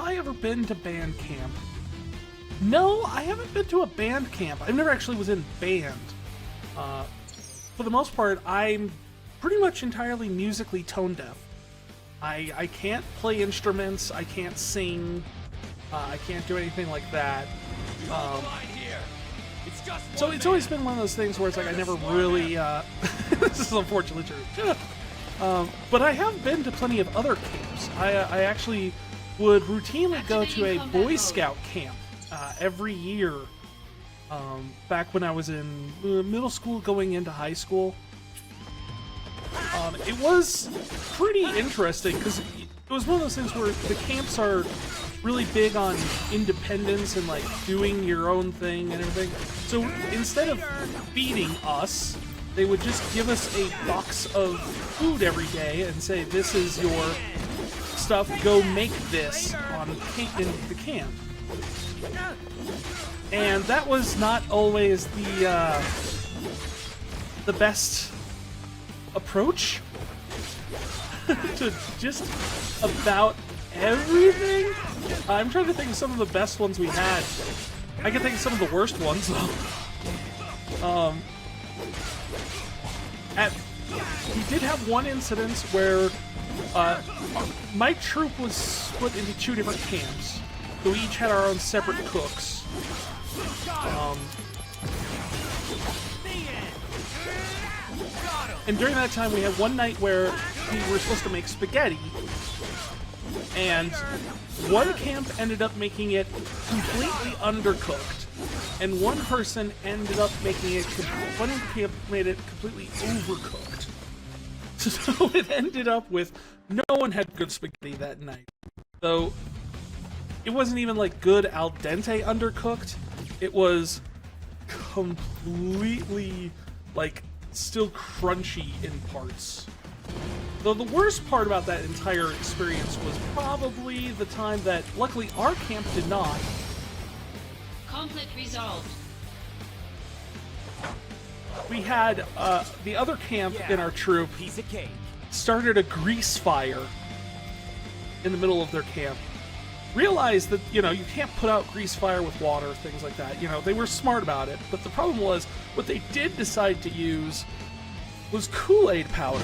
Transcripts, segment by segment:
I ever been to band camp? No, I haven't been to a band camp. I never actually was in band. For the most part, I'm pretty much entirely musically tone deaf. I can't play instruments, I can't sing, I can't do anything like that. So it's always been one of those things where it's like I never really, this is unfortunately true. But I have been to plenty of other camps. I actually would routinely go to a Boy Scout camp every year back when I was in middle school going into high school. It was pretty interesting because it was one of those things where the camps are really big on independence and like doing your own thing and everything. So instead of feeding us, they would just give us a box of food every day and say, this is your stuff, go make this in the camp. And that was not always the best approach to just about everything. I'm trying to think of some of the best ones we had. I can think of some of the worst ones though. We did have one incident where my troop was split into two different camps, so we each had our own separate cooks. And during that time, we had one night where we were supposed to make spaghetti, and one camp ended up making it completely undercooked, and one person ended up making it, one camp made it completely overcooked. So it ended up with no one had good spaghetti that night. So it wasn't even like good al dente undercooked. It was completely like still crunchy in parts. Though the worst part about that entire experience was probably the time that, luckily, our camp did not. Conflict resolved. We had the other camp in our troop started a grease fire in the middle of their camp. Realized that, you know, you can't put out grease fire with water, things like that. You know, they were smart about it, but the problem was what they did decide to use was Kool-Aid powder.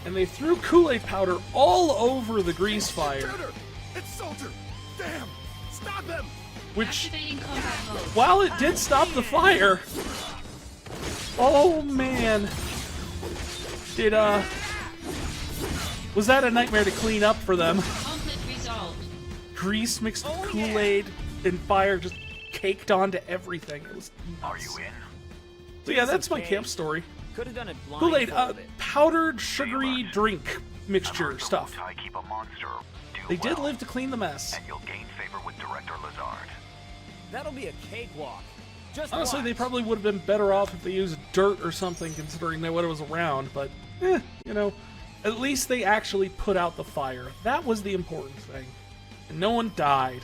And they threw Kool-Aid powder all over the grease fire. It's Soldier! Damn! Stop him! Which, Activating combat mode. while it did stop the fire, oh man, was that a nightmare to clean up for them? Conflict resolved. Grease mixed with Kool-Aid and fire just caked onto everything. It was nuts. Are you in? So yeah, that's my camp story. Could have done it Kool-Aid, blindfolded. powdered sugary drink mixture stuff. I keep a monster. Do They did well, live to clean the mess. and you'll gain favor with Director Lazard. That'll be a cakewalk. Just Honestly, watch. they probably would have been better off if they used dirt or something, considering that what it was around, but, you know, at least they actually put out the fire. That was the important thing. And no one died.